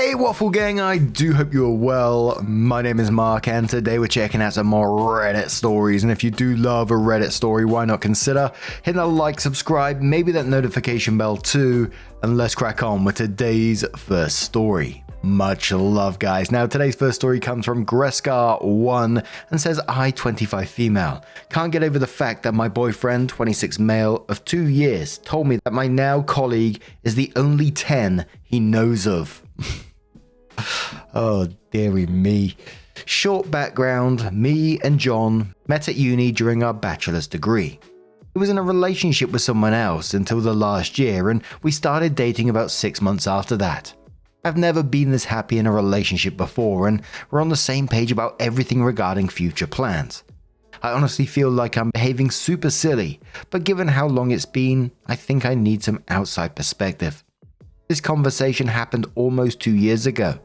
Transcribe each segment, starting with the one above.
Hey Waffle Gang, I do hope you are well. My name is Mark and today we're checking out some more Reddit stories, and if you do love a Reddit story, why not consider hitting a like, subscribe, maybe that notification bell too, and let's crack on with today's first story. Much love, guys. Now, today's first story comes from Greskar1 and says, I, 25 female, can't get over the fact that my boyfriend, 26 male, of 2 years, told me that my now colleague is the only 10 he knows of. Oh, dearie me. Short background, me and John met at uni during our bachelor's degree. He was in a relationship with someone else until the last year, and we started dating about 6 months after that. I've never been this happy in a relationship before, and we're on the same page about everything regarding future plans. I honestly feel like I'm behaving super silly, but given how long it's been, I think I need some outside perspective. This conversation happened almost 2 years ago.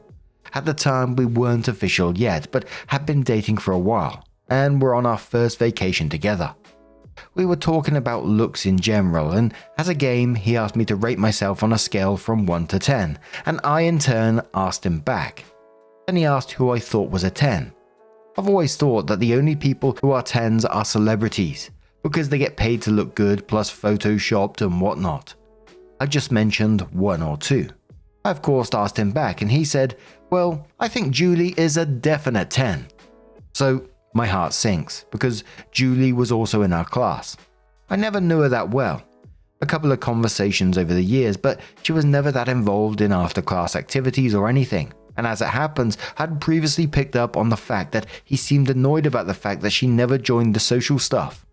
At the time, we weren't official yet, but had been dating for a while, and were on our first vacation together. We were talking about looks in general, and as a game, he asked me to rate myself on a scale from 1 to 10, and I in turn asked him back. Then he asked who I thought was a 10. I've always thought that the only people who are 10s are celebrities, because they get paid to look good plus photoshopped and whatnot. I just mentioned 1 or 2. I of course asked him back, and he said, well, I think Julie is a definite 10. So my heart sinks, because Julie was also in our class. I never knew her that well. A couple of conversations over the years, but she was never that involved in after-class activities or anything. And as it happens, I'd previously picked up on the fact that he seemed annoyed about the fact that she never joined the social stuff.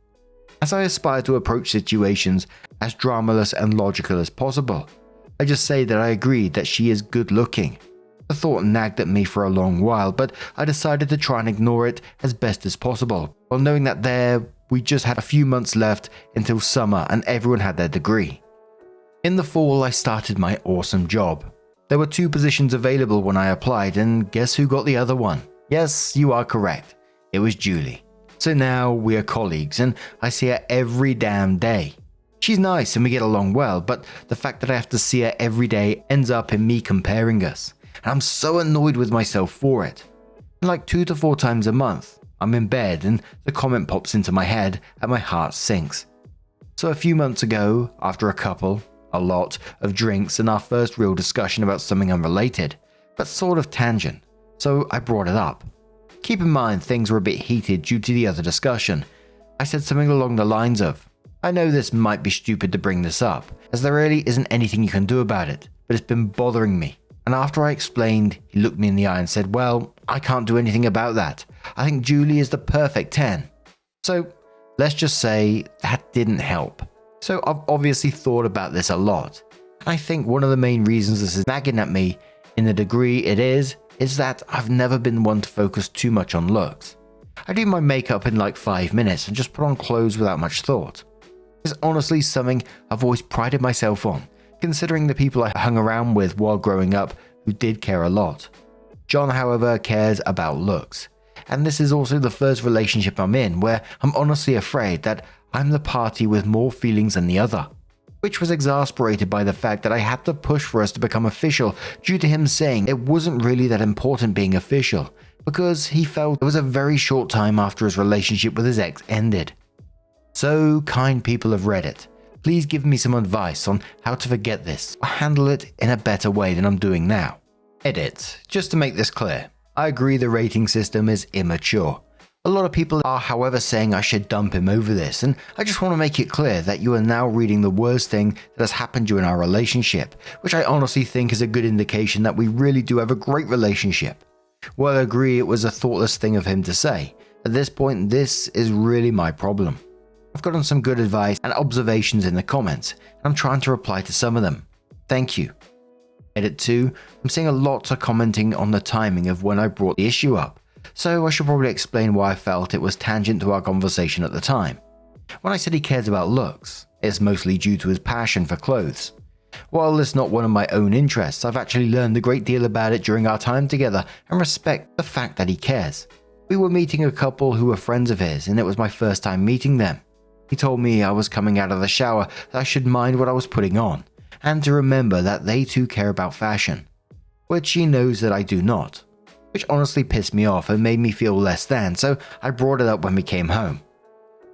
As I aspire to approach situations as dramaless and logical as possible, I just say that I agreed that she is good looking. The thought nagged at me for a long while, but I decided to try and ignore it as best as possible, while knowing that we just had a few months left until summer and everyone had their degree. In the fall, I started my awesome job. There were 2 positions available when I applied, and guess who got the other one? Yes, you are correct. It was Julie. So now we are colleagues, and I see her every damn day. She's nice and we get along well, but the fact that I have to see her every day ends up in me comparing us. And I'm so annoyed with myself for it. And like 2 to 4 times a month, I'm in bed and the comment pops into my head and my heart sinks. So a few months ago, after a lot of drinks and our first real discussion about something unrelated, but sort of tangent, so I brought it up. Keep in mind things were a bit heated due to the other discussion. I said something along the lines of, I know this might be stupid to bring this up, as there really isn't anything you can do about it, but it's been bothering me. And after I explained, he looked me in the eye and said, well, I can't do anything about that. I think Julie is the perfect 10. So let's just say that didn't help. So I've obviously thought about this a lot. And I think one of the main reasons this is nagging at me, in the degree it is that I've never been one to focus too much on looks. I do my makeup in like 5 minutes and just put on clothes without much thought. It's honestly something I've always prided myself on, considering the people I hung around with while growing up who did care a lot. John, however, cares about looks, and this is also the first relationship I'm in where I'm honestly afraid that I'm the party with more feelings than the other, which was exasperated by the fact that I had to push for us to become official due to him saying it wasn't really that important being official, because he felt it was a very short time after his relationship with his ex ended. So, kind people of Reddit, please give me some advice on how to forget this or handle it in a better way than I'm doing now. Edit. Just to make this clear, I agree the rating system is immature. A lot of people are, however, saying I should dump him over this, and I just want to make it clear that you are now reading the worst thing that has happened during our relationship, which I honestly think is a good indication that we really do have a great relationship. While I agree it was a thoughtless thing of him to say, at this point this is really my problem. I've gotten some good advice and observations in the comments, and I'm trying to reply to some of them. Thank you. Edit 2, I'm seeing a lot of commenting on the timing of when I brought the issue up, so I should probably explain why I felt it was tangent to our conversation at the time. When I said he cares about looks, it's mostly due to his passion for clothes. While it's not one of my own interests, I've actually learned a great deal about it during our time together and respect the fact that he cares. We were meeting a couple who were friends of his, and it was my first time meeting them. He told me I was coming out of the shower that I should mind what I was putting on, and to remember that they too care about fashion. which he knows that I do not, which honestly pissed me off and made me feel less than, so I brought it up when we came home.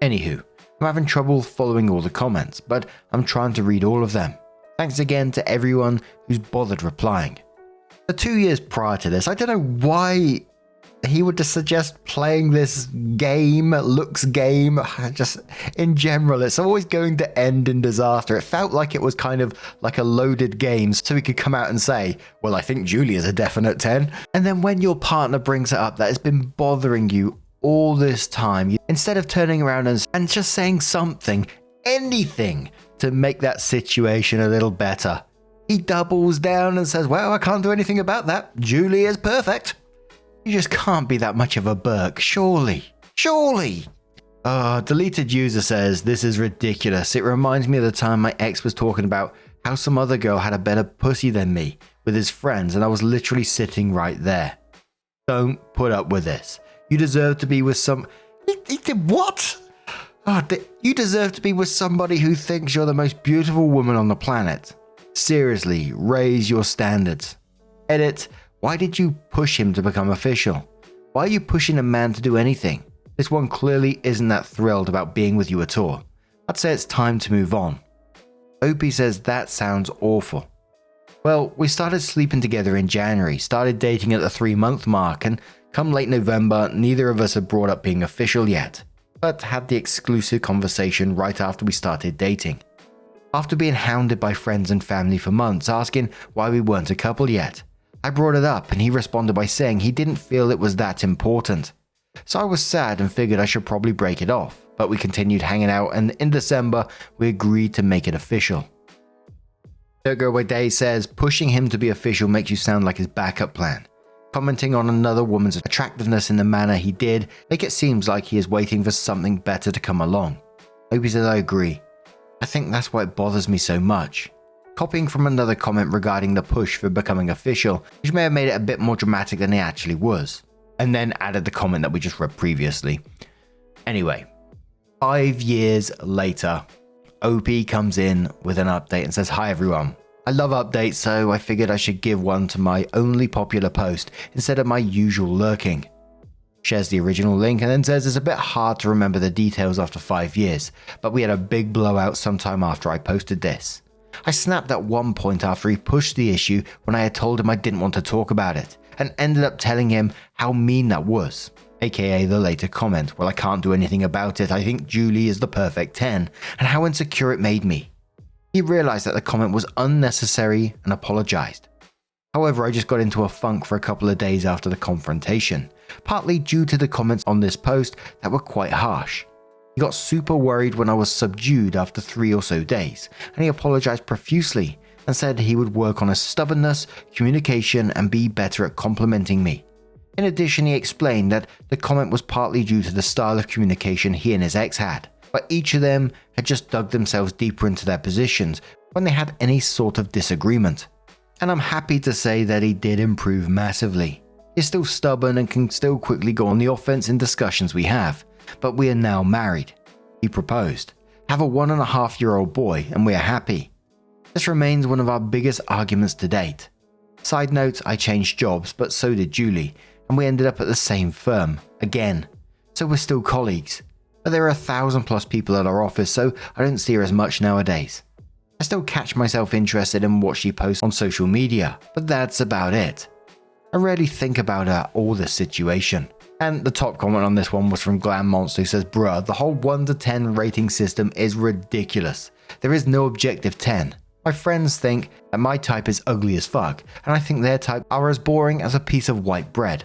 Anywho, I'm having trouble following all the comments, but I'm trying to read all of them. Thanks again to everyone who's bothered replying. The 2 years prior to this, I don't know why he would just suggest playing this looks game, just in general. It's always going to end in disaster. It felt like it was kind of like a loaded game, so he could come out and say, well, I think Julie is a definite 10. And then when your partner brings it up that has been bothering you all this time, instead of turning around and just saying something, anything, to make that situation a little better, he doubles down and says, well, I can't do anything about that. Julie is perfect. You just can't be that much of a Burke, surely. Deleted user says, this is ridiculous. It reminds me of the time my ex was talking about how some other girl had a better pussy than me with his friends, and I was literally sitting right there. Don't put up with this. You deserve to be with some... He did what? You deserve to be with somebody who thinks you're the most beautiful woman on the planet. Seriously, raise your standards. Edit. Why did you push him to become official? Why are you pushing a man to do anything? This one clearly isn't that thrilled about being with you at all. I'd say it's time to move on. Opie says that sounds awful. Well, we started sleeping together in January, started dating at the 3-month mark, and come late November, neither of us had brought up being official yet, but had the exclusive conversation right after we started dating. After being hounded by friends and family for months asking why we weren't a couple yet, I brought it up and he responded by saying he didn't feel it was that important. So I was sad and figured I should probably break it off, but we continued hanging out and in December we agreed to make it official. Don't Go Away Day says pushing him to be official makes you sound like his backup plan. Commenting on another woman's attractiveness in the manner he did make it seem like he is waiting for something better to come along. Opie says I agree. I think that's why it bothers me so much. Copying from another comment regarding the push for becoming official, which may have made it a bit more dramatic than it actually was, and then added the comment that we just read previously. Anyway, 5 years later, OP comes in with an update and says, hi everyone. I love updates, so I figured I should give one to my only popular post instead of my usual lurking. Shares the original link and then says it's a bit hard to remember the details after 5 years, but we had a big blowout sometime after I posted this. I snapped at one point after he pushed the issue when I had told him I didn't want to talk about it, and ended up telling him how mean that was, aka the later comment, well I can't do anything about it, I think Julie is the perfect 10, and how insecure it made me. He realised that the comment was unnecessary and apologised. However, I just got into a funk for a couple of days after the confrontation, partly due to the comments on this post that were quite harsh. He got super worried when I was subdued after 3 or so days, and he apologised profusely and said he would work on his stubbornness, communication, and be better at complimenting me. In addition, he explained that the comment was partly due to the style of communication he and his ex had, but each of them had just dug themselves deeper into their positions when they had any sort of disagreement. And I'm happy to say that he did improve massively. He's still stubborn and can still quickly go on the offense in discussions we have, but we are now married. He proposed, have a 1.5-year-old boy, and we are happy. This remains one of our biggest arguments to date. Side note, I changed jobs, but so did Julie, and we ended up at the same firm, again. So we're still colleagues, but there are 1,000+ people at our office, so I don't see her as much nowadays. I still catch myself interested in what she posts on social media, but that's about it. I rarely think about her or this situation. And the top comment on this one was from Glam Monster, who says, bruh, the whole 1 to 10 rating system is ridiculous. There is no objective 10. My friends think that my type is ugly as fuck, and I think their type are as boring as a piece of white bread.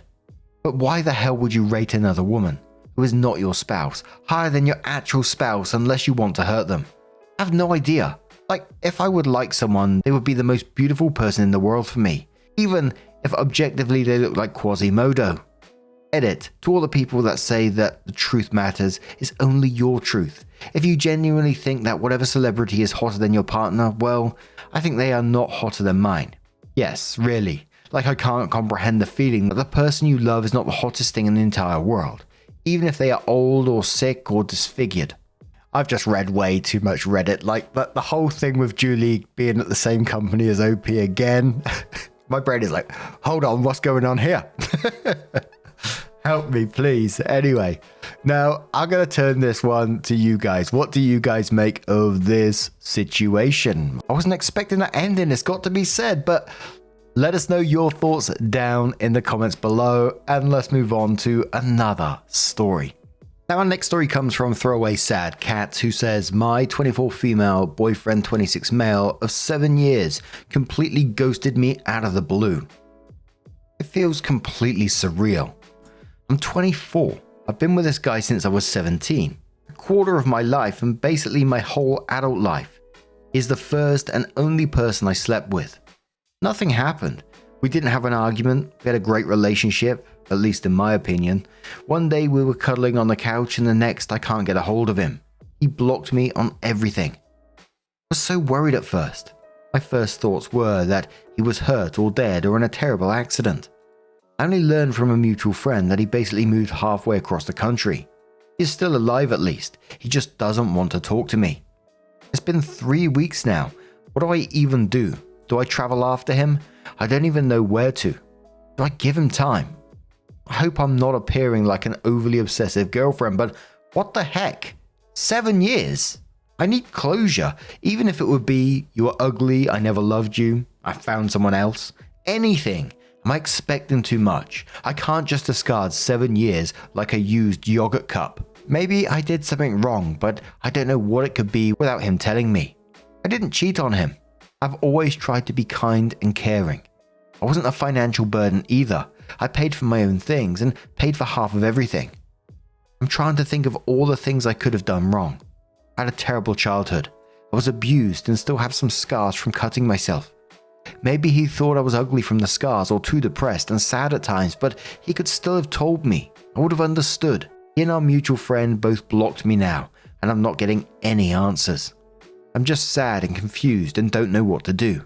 But why the hell would you rate another woman, who is not your spouse, higher than your actual spouse unless you want to hurt them? I have no idea. Like, if I would like someone, they would be the most beautiful person in the world for me, even if objectively they look like Quasimodo. Edit, to all the people that say that the truth matters is only your truth. If you genuinely think that whatever celebrity is hotter than your partner, well, I think they are not hotter than mine. Yes, really. Like I can't comprehend the feeling that the person you love is not the hottest thing in the entire world, even if they are old or sick or disfigured. I've just read way too much Reddit, like the whole thing with Julie being at the same company as OP again. My brain is like, hold on, what's going on here? Help me, please. Anyway, now I'm going to turn this one to you guys. What do you guys make of this situation? I wasn't expecting that ending, it's got to be said, but let us know your thoughts down in the comments below, and let's move on to another story. Now, our next story comes from Throwaway Sad Cat, who says, my 24 female, boyfriend 26 male of 7 years completely ghosted me out of the blue. It feels completely surreal. I'm 24. I've been with this guy since I was 17. A quarter of my life and basically my whole adult life. He's the first and only person I slept with. Nothing happened. We didn't have an argument. We had a great relationship, at least in my opinion. One day we were cuddling on the couch and the next I can't get a hold of him. He blocked me on everything. I was so worried at first. My first thoughts were that he was hurt or dead or in a terrible accident. I only learned from a mutual friend that he basically moved halfway across the country. He's still alive at least. He just doesn't want to talk to me. It's been 3 weeks now. What do I even do? Do I travel after him? I don't even know where to. Do I give him time? I hope I'm not appearing like an overly obsessive girlfriend, but what the heck? 7 years? I need closure, even if it would be, you were ugly, I never loved you, I found someone else. Anything. Am I expecting too much? I can't just discard 7 years like a used yogurt cup. Maybe I did something wrong, but I don't know what it could be without him telling me. I didn't cheat on him. I've always tried to be kind and caring. I wasn't a financial burden either. I paid for my own things and paid for half of everything. I'm trying to think of all the things I could have done wrong. I had a terrible childhood. I was abused and still have some scars from cutting myself. Maybe he thought I was ugly from the scars or too depressed and sad at times, but he could still have told me. I would have understood. He and our mutual friend both blocked me now, and I'm not getting any answers. I'm just sad and confused and don't know what to do.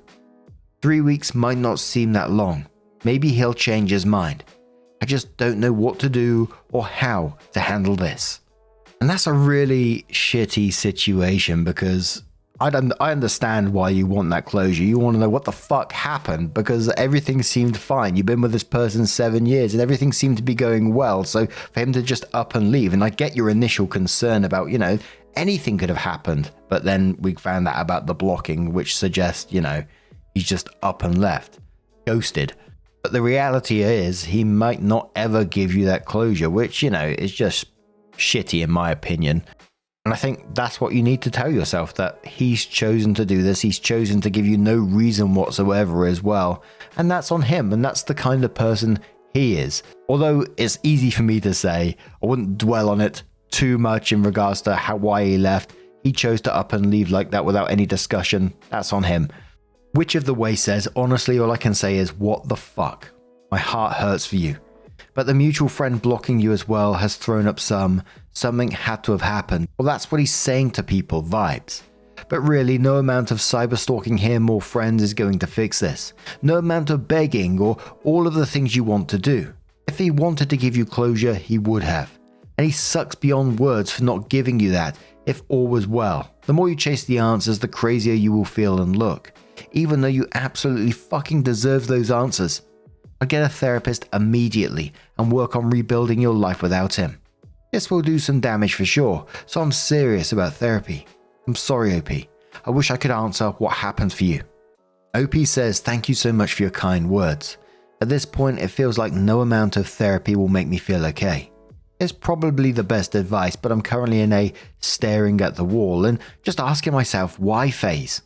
3 weeks might not seem that long. Maybe he'll change his mind. I just don't know what to do or how to handle this. And that's a really shitty situation because I understand why you want that closure. You want to know what the fuck happened because everything seemed fine. You've been with this person 7 years and everything seemed to be going well. So for him to just up and leave, and I get your initial concern about, anything could have happened. But then we found out about the blocking, which suggests, he's just up and left, ghosted. But the reality is he might not ever give you that closure, which, is just shitty in my opinion. And I think that's what you need to tell yourself, that he's chosen to do this. He's chosen to give you no reason whatsoever as well. And that's on him. And that's the kind of person he is. Although it's easy for me to say, I wouldn't dwell on it too much in regards to why he left. He chose to up and leave like that without any discussion. That's on him. Which of the way says, honestly, all I can say is, what the fuck? My heart hurts for you. But the mutual friend blocking you as well has thrown up something had to have happened. Well, that's what he's saying to people, vibes. But really, no amount of cyber stalking him or friends is going to fix this. No amount of begging or all of the things you want to do. If he wanted to give you closure, he would have. And he sucks beyond words for not giving you that if all was well. The more you chase the answers, the crazier you will feel and look. Even though you absolutely fucking deserve those answers. I'd get a therapist immediately and work on rebuilding your life without him. This will do some damage for sure, so I'm serious about therapy. I'm sorry, OP. I wish I could answer what happened for you. OP says, thank you so much for your kind words. At this point, it feels like no amount of therapy will make me feel okay. It's probably the best advice, but I'm currently in a staring at the wall and just asking myself why phase.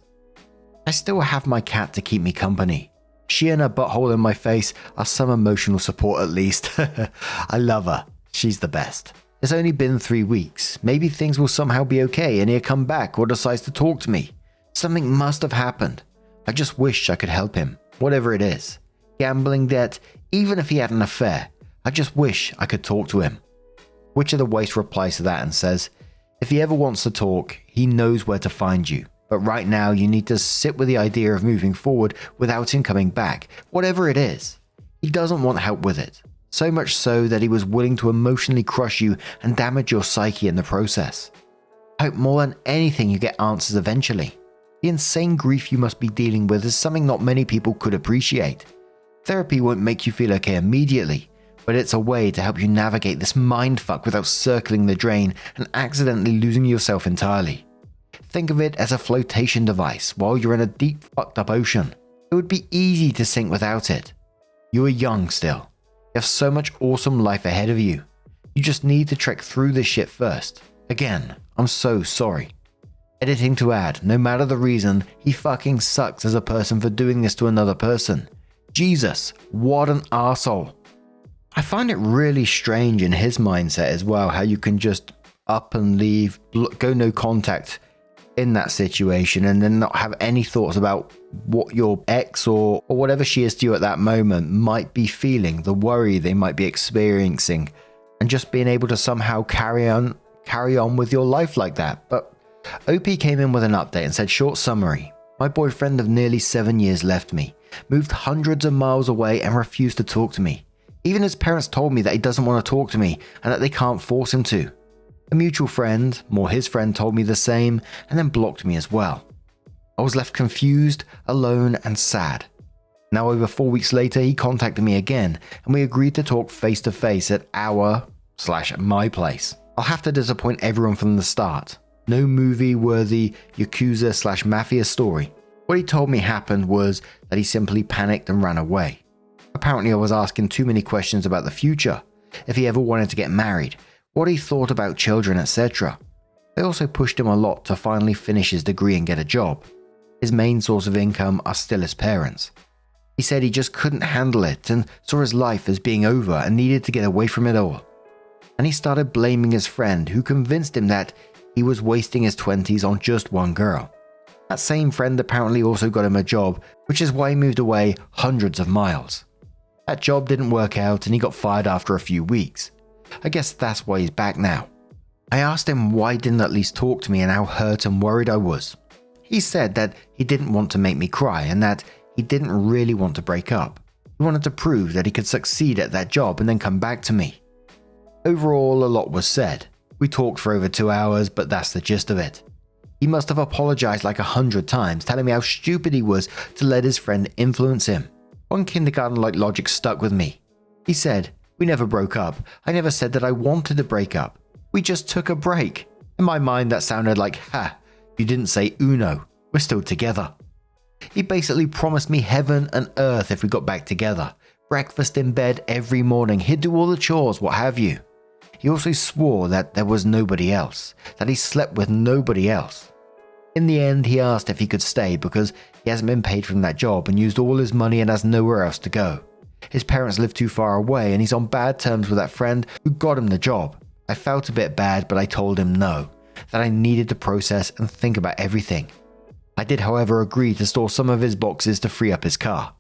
I still have my cat to keep me company. She and her butthole in my face are some emotional support at least. I love her. She's the best. It's only been 3 weeks. Maybe things will somehow be okay and he'll come back or decides to talk to me. Something must have happened. I just wish I could help him, whatever it is. Gambling debt, even if he had an affair. I just wish I could talk to him. Which of the Waste replies to that and says, if he ever wants to talk, he knows where to find you. But right now you need to sit with the idea of moving forward without him coming back, whatever it is. He doesn't want help with it. So much so that he was willing to emotionally crush you and damage your psyche in the process. I hope more than anything you get answers eventually. The insane grief you must be dealing with is something not many people could appreciate. Therapy won't make you feel okay immediately, but it's a way to help you navigate this mindfuck without circling the drain and accidentally losing yourself entirely. Think of it as a flotation device while you're in a deep fucked up ocean. It would be easy to sink without it. You are young still. You have so much awesome life ahead of you. You just need to trek through this shit first. Again, I'm so sorry. Editing to add, no matter the reason, he fucking sucks as a person for doing this to another person. Jesus, what an arsehole. I find it really strange in his mindset as well, how you can just up and leave, go no contact in that situation and then not have any thoughts about what your ex or whatever she is to you at that moment might be feeling, the worry they might be experiencing, and just being able to somehow carry on with your life like that. But OP came in with an update and said, short summary, my boyfriend of nearly 7 years left me, moved hundreds of miles away and refused to talk to me. Even his parents told me that he doesn't want to talk to me and that they can't force him to. A mutual friend, more his friend, told me the same and then blocked me as well. I was left confused, alone and sad. Now over 4 weeks later, he contacted me again and we agreed to talk face to face at my place. I'll have to disappoint everyone from the start. No movie-worthy Yakuza/Mafia story. What he told me happened was that he simply panicked and ran away. Apparently I was asking too many questions about the future, if he ever wanted to get married, what he thought about children, etc. I also pushed him a lot to finally finish his degree and get a job. His main source of income are still his parents. He said he just couldn't handle it and saw his life as being over and needed to get away from it all. And he started blaming his friend who convinced him that he was wasting his 20s on just one girl. That same friend apparently also got him a job, which is why he moved away hundreds of miles. That job didn't work out and he got fired after a few weeks. I guess that's why he's back now. I asked him why he didn't at least talk to me and how hurt and worried I was. He said that he didn't want to make me cry and that he didn't really want to break up. He wanted to prove that he could succeed at that job and then come back to me. Overall, a lot was said. We talked for over 2 hours, but that's the gist of it. He must have apologized like 100 times, telling me how stupid he was to let his friend influence him. One kindergarten-like logic stuck with me. He said, we never broke up. I never said that I wanted to break up. We just took a break. In my mind, that sounded like, you didn't say uno. We're still together. He basically promised me heaven and earth if we got back together. Breakfast in bed every morning. He'd do all the chores, what have you. He also swore that there was nobody else, that he slept with nobody else. In the end, he asked if he could stay because he hasn't been paid from that job and used all his money and has nowhere else to go. His parents live too far away and he's on bad terms with that friend who got him the job. I felt a bit bad, but I told him no, that I needed to process and think about everything. I did, however, agree to store some of his boxes to free up his car.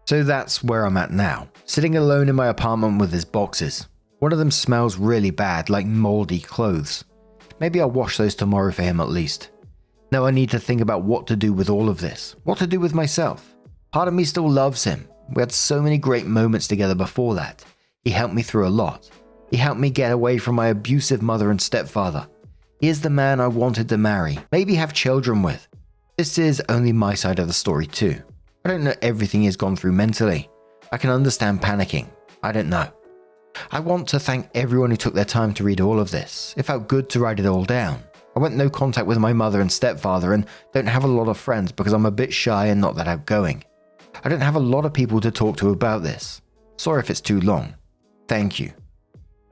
So that's where I'm at now, sitting alone in my apartment with his boxes. One of them smells really bad, like moldy clothes. Maybe I'll wash those tomorrow for him at least. Now I need to think about what to do with all of this, what to do with myself. Part of me still loves him. We had so many great moments together before that. He helped me through a lot. He helped me get away from my abusive mother and stepfather. He is the man I wanted to marry, maybe have children with. This is only my side of the story too. I don't know everything he's gone through mentally. I can understand panicking. I don't know. I want to thank everyone who took their time to read all of this. It felt good to write it all down. I went no contact with my mother and stepfather and don't have a lot of friends because I'm a bit shy and not that outgoing. I don't have a lot of people to talk to about this. Sorry if it's too long. Thank you.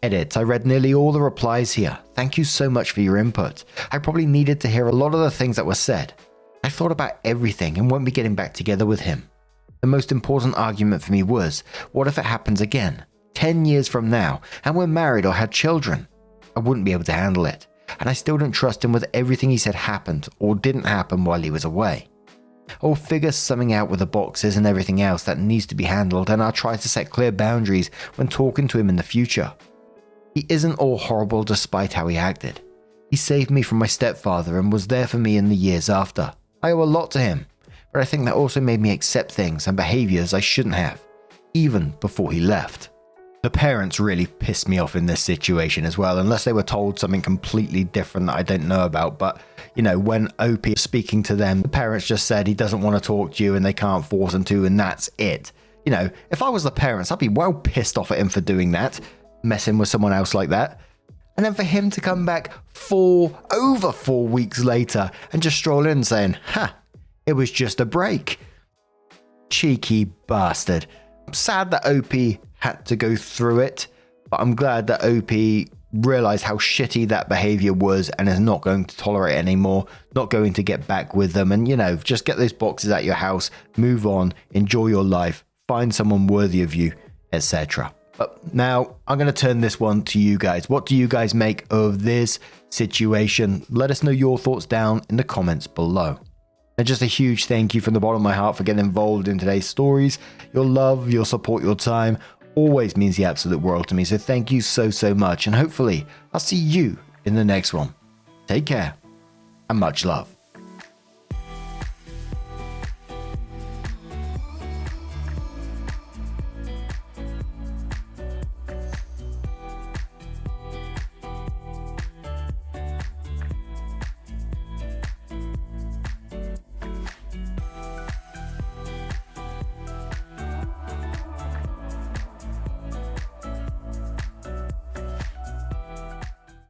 Edit, I read nearly all the replies here. Thank you so much for your input. I probably needed to hear a lot of the things that were said. I thought about everything and won't be getting back together with him. The most important argument for me was, what if it happens again? 10 years from now, and we're married or had children? I wouldn't be able to handle it, and I still don't trust him with everything he said happened or didn't happen while he was away. I'll figure something out with the boxes and everything else that needs to be handled, and I'll try to set clear boundaries when talking to him in the future. He isn't all horrible despite how he acted. He saved me from my stepfather and was there for me in the years after. I owe a lot to him, but I think that also made me accept things and behaviors I shouldn't have, even before he left. The parents really pissed me off in this situation as well, unless they were told something completely different that I don't know about. But, when OP is speaking to them, the parents just said he doesn't want to talk to you and they can't force him to, and that's it. You know, if I was the parents, I'd be well pissed off at him for doing that, messing with someone else like that. And then for him to come back over 4 weeks later and just stroll in saying, it was just a break. Cheeky bastard. I'm sad that OP had to go through it, but I'm glad that OP realized how shitty that behavior was and is not going to tolerate it anymore, not going to get back with them. And, you know, just get those boxes at your house, move on, enjoy your life, find someone worthy of you, etc. But now I'm going to turn this one to you guys. What do you guys make of this situation? Let us know your thoughts down in the comments below. And just a huge thank you from the bottom of my heart for getting involved in today's stories. Your love, your support, your time always means the absolute world to me. So thank you so, so much. And hopefully I'll see you in the next one. Take care and much love.